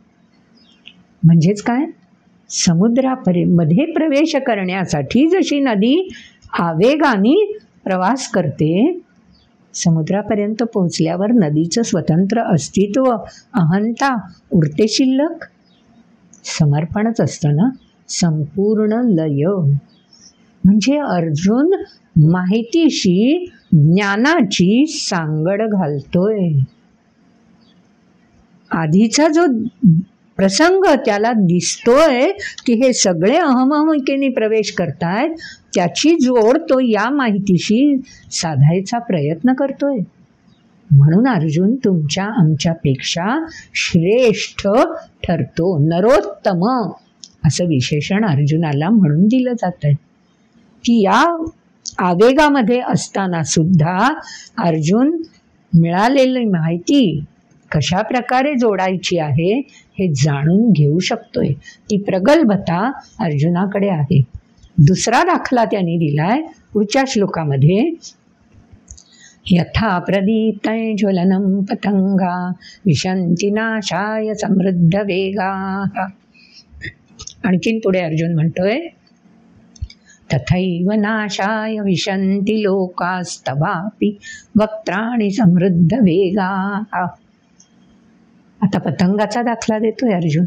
[SPEAKER 1] म्हणजेच काय? समुद्रामध्ये प्रवेश करण्यासाठी जशी नदी आवेगाने प्रवास करते, समुद्रापर्यंत पोहोचल्यावर नदीचं स्वतंत्र अस्तित्व, अहंता उरते शिल्लक? समर्पणच असतं ना, संपूर्ण लय. म्हणजे अर्जुन माहितीशी ज्ञानाची सांगड घालतोय. आधीचा जो प्रसंग त्याला दिसतोय की हे सगळे अहमहिकेने प्रवेश करतायत, त्याची जोड तो या माहितीशी साधायचा प्रयत्न करतोय. म्हणून अर्जुन तुमच्या आमच्यापेक्षा श्रेष्ठ ठरतो. नरोत्तम असं विशेषण अर्जुनाला म्हणून दिलं जात आहे की या आवेगामध्ये असताना सुद्धा अर्जुन मिळालेली माहिती कशा प्रकारे जोडायची आहे हे जाणून घेऊ शकतोय. ती प्रगल्भता अर्जुनाकडे आहे. दुसरा दाखला त्यांनी दिलाय पुढच्या श्लोकामध्ये. यथा प्रदीप्तं ज्वलनं पतंगा विशन्ति नाशाय समृद्ध वेगा. आणखीन पुढे अर्जुन म्हणतोय तथैव नाशाय विशन्ति लोकास्तवापि वक्त्राणि समृद्ध वेगा. आता पतंगाचा दाखला देतोय अर्जुन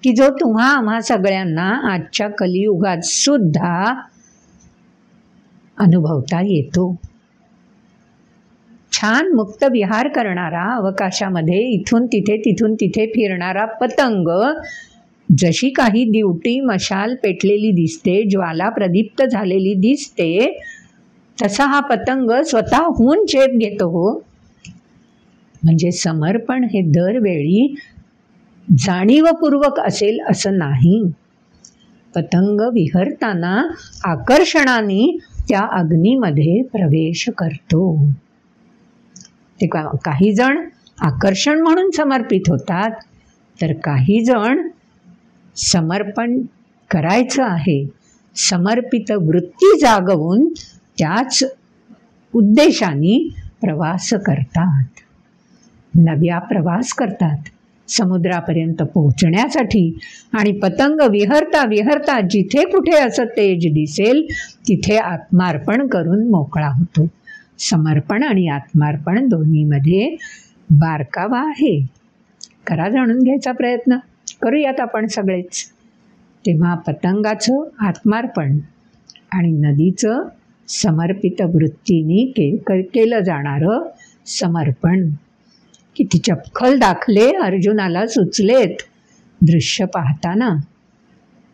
[SPEAKER 1] की जो तुम्हा आम्हा सगळ्यांना आजच्या कलियुगात सुद्धा अनुभवता येतो. छान मुक्त विहार करणारा, अवकाशामध्ये इथून तिथे तिथून तिथे फिरणारा पतंग जशी काही दिवटी मशाल पेटलेली दिसते, ज्वाला प्रदीप्त झालेली दिसते, तसा हा पतंग स्वतःहून चेप घेतो हो. म्हणजे समर्पण हे दरवेळी जाणीवपूर्वक असेल असं नाही. पतंग विहरताना आकर्षणाने त्या अग्नीमध्ये प्रवेश करतो. ते काही जण आकर्षण म्हणून समर्पित होतात, तर काही जण समर्पण करायचं आहे, समर्पित वृत्ती जागवून त्याच उद्देशाने प्रवास करतात. नद्या प्रवास करतात समुद्रापर्यंत पोहोचण्यासाठी, आणि पतंग विहरता विहरता जिथे कुठे असं तेज दिसेल तिथे आत्मार्पण करून मोकळा होतो. समर्पण आणि आत्मार्पण दोन्हीमध्ये बारकावा आहे. करा जाणून घ्यायचा प्रयत्न करूयात आपण सगळेच. तेव्हा पतंगाचं आत्मार्पण आणि नदीचं समर्पित वृत्तीने केलं जाणारं समर्पण किती चपखल दाखले अर्जुनाला सुचलेत दृश्य पाहताना.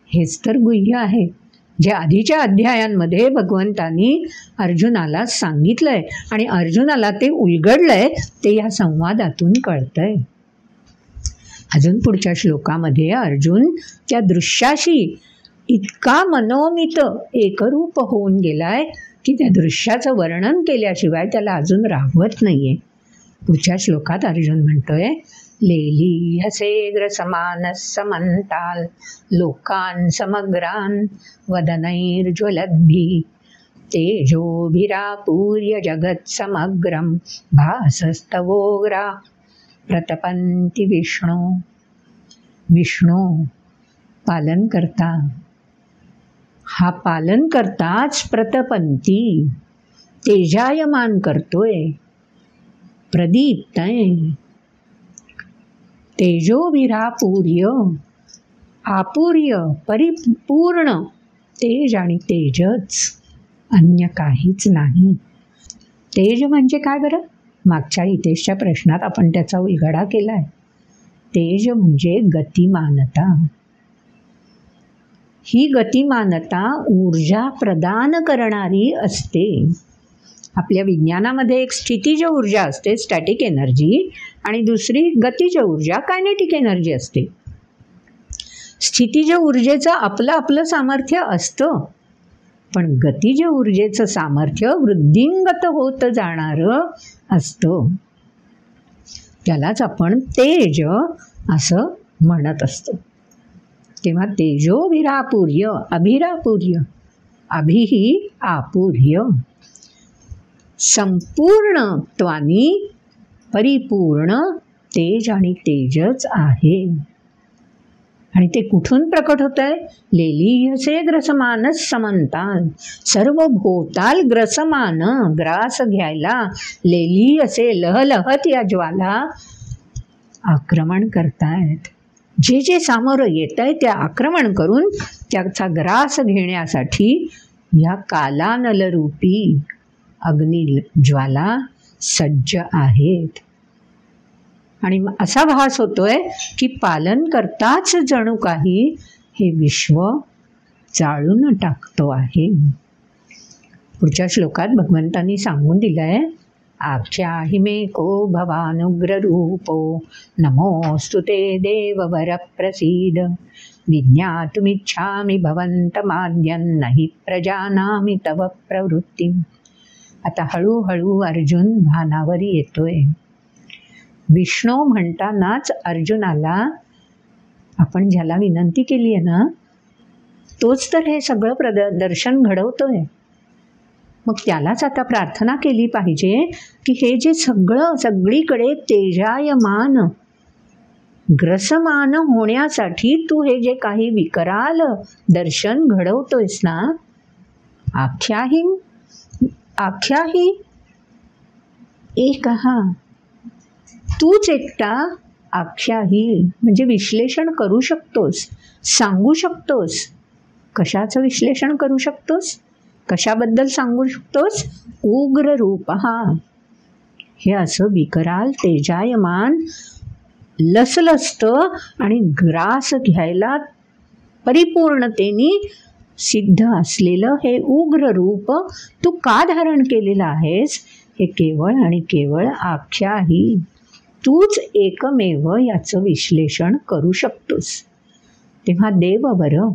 [SPEAKER 1] हेच तर गुह्य आहे जे आधीच्या अध्यायांमध्ये भगवंतांनी अर्जुनाला सांगितलंय आणि अर्जुनाला ते उलगडलंय ते या संवादातून कळतंय. अजून पुढच्या श्लोकामध्ये अर्जुन त्या दृश्याशी इतका मनोमित एकरूप होऊन गेलाय की त्या दृश्याचं वर्णन केल्याशिवाय त्याला अजून राहवत नाहीये. पुढच्या श्लोकात अर्जुन म्हणतोय, लेलीहसे ग्रसमानः समन्ताल लोकान् समग्रान् वदनैर्ज्वलद्भिः तेजोभिरापूर्य जगत्समग्रं भासस्तवोग्रा प्रतपन्ति विष्णू. विष्णू पालन करता, हा पालन करताच प्रतपंती तेजायमान करतोय, प्रदीप्तय. तेजोभिरापूर्य, आपूर्य परिपूर्ण तेज आणि तेजच, अन्य काहीच नाही. तेज म्हणजे काय बरं? मागच्या हितेशच्या प्रश्नात आपण त्याचा उलगडा केला आहे. तेज म्हणजे गतिमानता. ही गतिमानता ऊर्जा प्रदान करणारी असते. आपल्या विज्ञानामध्ये एक स्थितीज ऊर्जा असते, स्टॅटिक एनर्जी, आणि दुसरी गतिज ऊर्जा, कायनेटिक एनर्जी असते. स्थितीज ऊर्जेचं आपलं सामर्थ्य असतं, पण गतिज ऊर्जेचं सामर्थ्य वृद्धिंगत होत जाणारं असतं. त्यालाच आपण तेज असं म्हणत असतो. तेव्हा तेजोभिरापूर्य, अभिरापूर्य, अभिही आपूर्य, संपूर्णत्वानी परिपूर्ण तेज आणि तेजच आहे. आणि ते कुठून प्रकट होत आहे? लेलीहसे ग्रसमानः समन्तान, सर्व भोवताल ग्रसमान, ग्रास घ्यायला लेलीहसे लहलहत या ज्वाला आक्रमण करतायत. जे जे सामोरं येत आहे त्या आक्रमण करून त्याचा ग्रास घेण्यासाठी या कालानलरूपी अग्निज्वाला सज्ज आहेत. आणि असा भास होतोय की पालन करताच जणू काही हे विश्व जाळून टाकतो आहे. पुढच्या श्लोकात भगवंतांनी सांगून दिलंय, आख्याहि मे को भवानुग्ररूपो नमोऽस्तु ते देववर प्रसीद विज्ञातुमिच्छामि भवन्तमाद्यं नहि प्रजानामि तव प्रवृत्तिम्. आता हळूहळू अर्जुन भानावर येतोय. विष्णू म्हणतानाच अर्जुनाला आपण ज्याला विनंती केली आहे ना, तोच तर हे सगळं दर्शन घडवतोय. मग त्यालाच आता प्रार्थना केली पाहिजे की हे जे सगळीकडे तेजायमान ग्रसमान होण्यासाठी तू हे जे काही विकराल दर्शन घडवतोयस ना, आख्याही एकहा, तूच एकटा आख्याही म्हणजे विश्लेषण करू शकतोस, सांगू शकतोस. कशाचं विश्लेषण करू शकतोस? कशाबद्दल सांगू शकतोस? उग्र रूप हा, हे असं विकराल तेजायमान लसलसतं आणि ग्रास घ्यायला परिपूर्णतेने सिद्ध असलेलं हे उग्र रूप तू का धारण केलेलं आहेस? हे केवळ आणि केवळ आख्याही तूच एकमेव याचं विश्लेषण करू शकतोस. तेव्हा देववर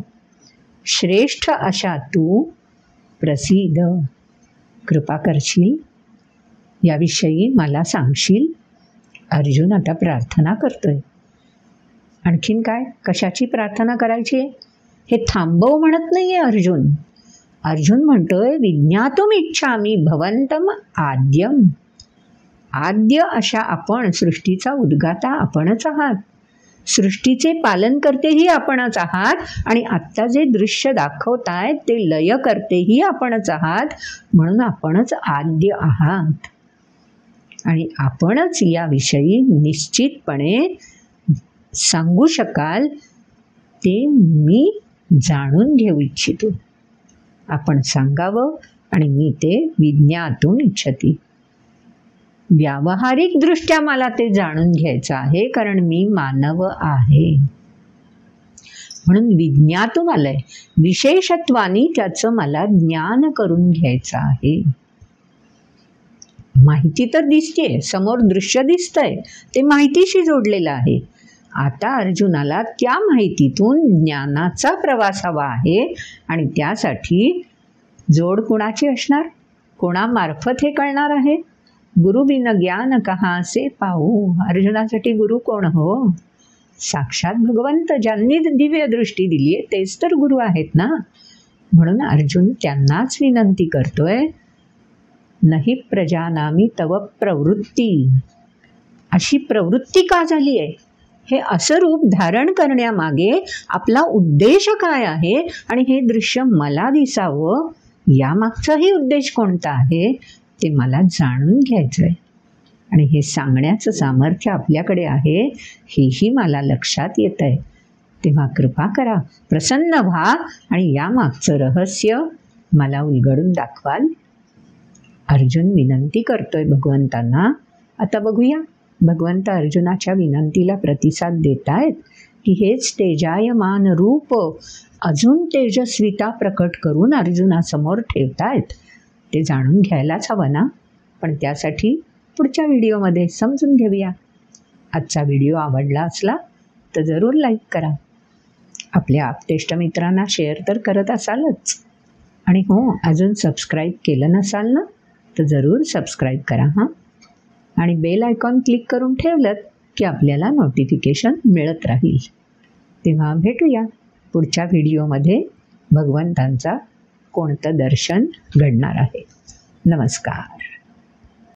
[SPEAKER 1] श्रेष्ठ अशा तू प्रसिद्ध, कृपा करशील, याविषयी मला सांगशील. अर्जुन आता प्रार्थना करतोय. आणखीन काय? कशाची प्रार्थना करायची आहे? हे थांबव म्हणत नाही आहे अर्जुन. अर्जुन म्हणतोय विज्ञातुम इच्छामि भवंतम आद्यम. आद्य अशा आपण, सृष्टीचा उद्गाता आपणच आहात, सृष्टीचे पालन करतेही आपणच आहात आणि आत्ता जे दृश्य दाखवतायत ते लय करतेही आपणच आहात. म्हणून आपणच आद्य आहात आणि आपणच याविषयी निश्चितपणे सांगू शकाल ते मी जाणून घेऊ इच्छितो. आपण सांगावं आणि मी ते विज्ञातुम इच्छति. व्यावहारिकदृष्ट्या मला ते जाणून घ्यायचं आहे कारण मी मानव आहे. म्हणून विज्ञातुम आलंय, विशेषत्वानी त्याचं मला ज्ञान करून घ्यायचं आहे. माहिती तर दिसतेय, समोर दृश्य दिसतंय, ते माहितीशी जोडलेलं आहे. आता अर्जुनाला त्या माहितीतून ज्ञानाचा प्रवास हवा आहे आणि त्यासाठी जोड कोणाची असणार, कोणामार्फत हे कळणार आहे. गुरु बिन ज्ञान कहाँ से पाहू. अर्जुनासाठी गुरु कोण हो? साक्षात भगवंत, ज्यांनी दिव्य दृष्टी दिली आहे तेच तर गुरु आहेत ना. म्हणून अर्जुन त्यांनाच विनंती करतोय, नहि प्रजानामि तव प्रवृत्ती. अशी प्रवृत्ती का झाली आहे, हे असं रूप धारण करण्यामागे आपला उद्देश काय आहे आणि हे दृश्य मला दिसावं यामागचाही उद्देश कोणता आहे ते मला जाणून घ्यायचं आहे. आणि हे सांगण्याचं सामर्थ्य आपल्याकडे आहे हेही मला लक्षात येत आहे. तेव्हा कृपा करा, प्रसन्न व्हा आणि यामागचं रहस्य मला उलगडून दाखवाल. अर्जुन विनंती करतोय भगवंतांना. आता बघूया भगवंत अर्जुनाच्या विनंतीला प्रतिसाद देत आहेत की हेच तेजायमान रूप अजून तेजस्विता प्रकट करून अर्जुनासमोर ठेवतायत. ते जाणून घ्यायलाच हवं ना. पण त्यासाठी पुढच्या व्हिडिओमध्ये समजून घेऊया. आजचा व्हिडिओ आवडला असला तर जरूर लाईक करा. आपल्या आप्तेष्ट मित्रांना शेअर तर करत असालच. आणि हो, अजून सबस्क्राईब केलं नसाल ना तर जरूर सबस्क्राईब करा हां. आणि बेल आयकॉन क्लिक करून ठेवलं की आपल्याला नोटिफिकेशन मिळत राहील. तेव्हा भेटूया पुढच्या व्हिडिओमध्ये. भगवंतांचा कोणतं दर्शन घडणार आहे. नमस्कार.